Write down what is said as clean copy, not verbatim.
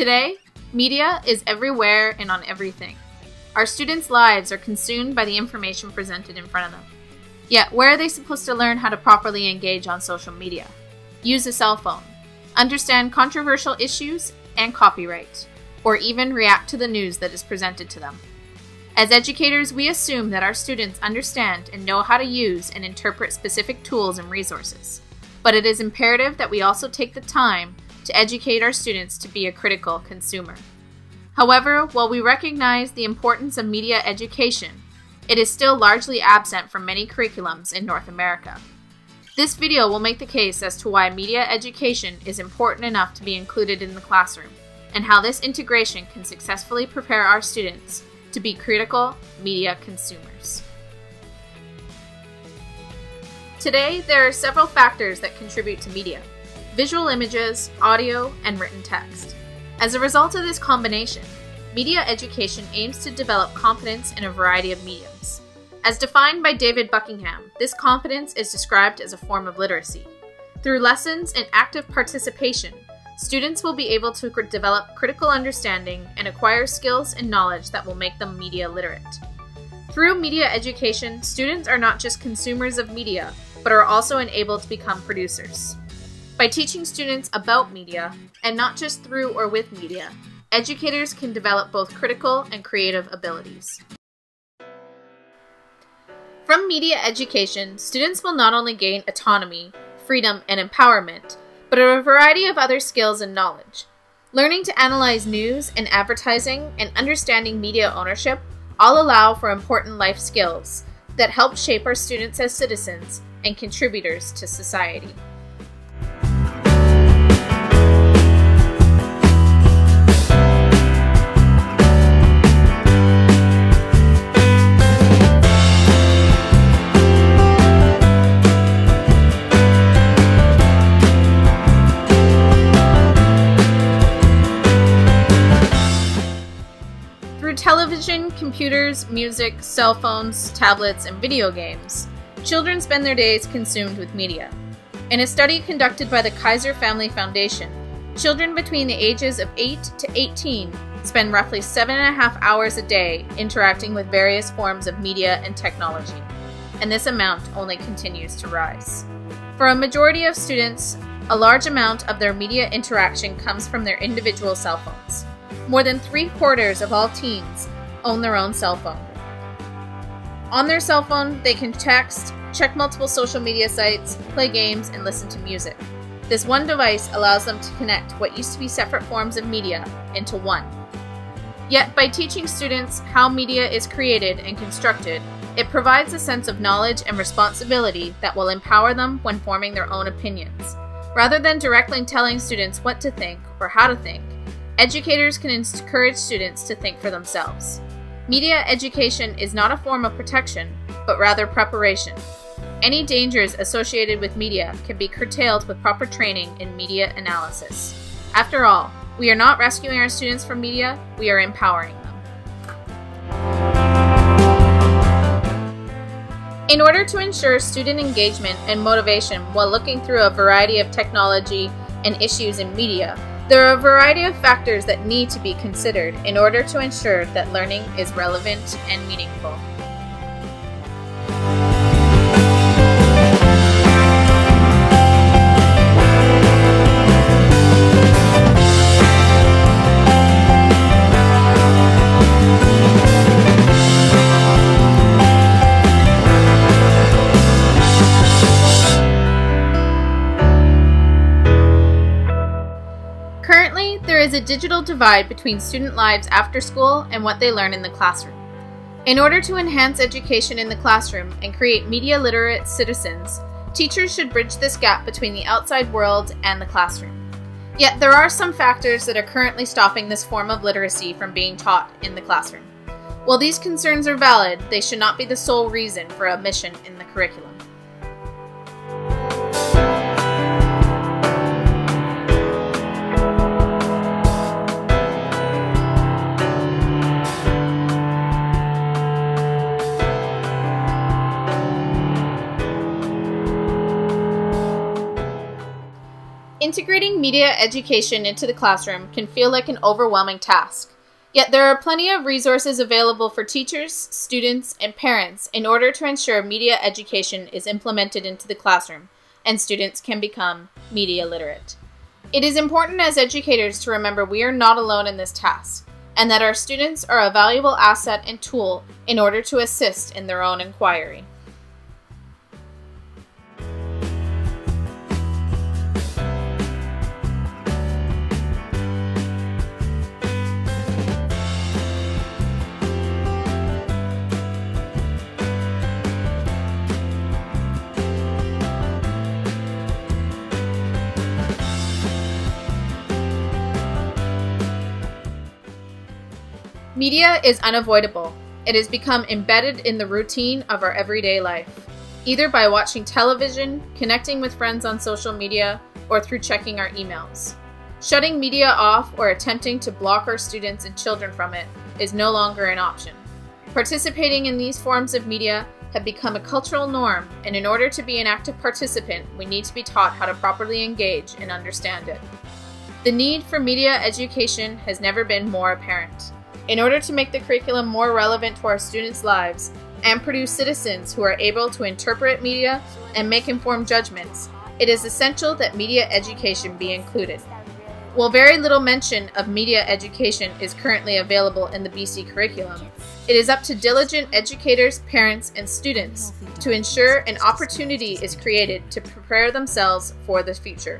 Today, media is everywhere and on everything. Our students' lives are consumed by the information presented in front of them. Yet, where are they supposed to learn how to properly engage on social media? Use a cell phone, understand controversial issues and copyright, or even react to the news that is presented to them. As educators, we assume that our students understand and know how to use and interpret specific tools and resources. But it is imperative that we also take the time to educate our students to be a critical consumer. However, while we recognize the importance of media education, it is still largely absent from many curriculums in North America. This video will make the case as to why media education is important enough to be included in the classroom, and how this integration can successfully prepare our students to be critical media consumers. Today, there are several factors that contribute to media: visual images, audio, and written text. As a result of this combination, media education aims to develop competence in a variety of mediums. As defined by David Buckingham, this competence is described as a form of literacy. Through lessons and active participation, students will be able to develop critical understanding and acquire skills and knowledge that will make them media literate. Through media education, students are not just consumers of media, but are also enabled to become producers. By teaching students about media, and not just through or with media, educators can develop both critical and creative abilities. From media education, students will not only gain autonomy, freedom, and empowerment, but a variety of other skills and knowledge. Learning to analyze news and advertising and understanding media ownership all allow for important life skills that help shape our students as citizens and contributors to society. Television, computers, music, cell phones, tablets, and video games, children spend their days consumed with media. In a study conducted by the Kaiser Family Foundation, children between the ages of 8 to 18 spend roughly 7.5 hours a day interacting with various forms of media and technology, and this amount only continues to rise. For a majority of students, a large amount of their media interaction comes from their individual cell phones. More than 3/4 of all teens own their own cell phone. On their cell phone, they can text, check multiple social media sites, play games, and listen to music. This one device allows them to connect what used to be separate forms of media into one. Yet, by teaching students how media is created and constructed, it provides a sense of knowledge and responsibility that will empower them when forming their own opinions. Rather than directly telling students what to think or how to think, educators can encourage students to think for themselves. Media education is not a form of protection, but rather preparation. Any dangers associated with media can be curtailed with proper training in media analysis. After all, we are not rescuing our students from media, we are empowering them. In order to ensure student engagement and motivation while looking through a variety of technology and issues in media, there are a variety of factors that need to be considered in order to ensure that learning is relevant and meaningful. There is a digital divide between student lives after school and what they learn in the classroom. In order to enhance education in the classroom and create media literate citizens, teachers should bridge this gap between the outside world and the classroom. Yet there are some factors that are currently stopping this form of literacy from being taught in the classroom. While these concerns are valid, they should not be the sole reason for omission in the curriculum. Integrating media education into the classroom can feel like an overwhelming task. Yet there are plenty of resources available for teachers, students, and parents in order to ensure media education is implemented into the classroom and students can become media literate. It is important as educators to remember we are not alone in this task and that our students are a valuable asset and tool in order to assist in their own inquiry. Media is unavoidable. It has become embedded in the routine of our everyday life, either by watching television, connecting with friends on social media, or through checking our emails. Shutting media off or attempting to block our students and children from it is no longer an option. Participating in these forms of media have become a cultural norm, and in order to be an active participant, we need to be taught how to properly engage and understand it. The need for media education has never been more apparent. In order to make the curriculum more relevant to our students' lives and produce citizens who are able to interpret media and make informed judgments, it is essential that media education be included. While very little mention of media education is currently available in the BC curriculum, it is up to diligent educators, parents, and students to ensure an opportunity is created to prepare themselves for the future.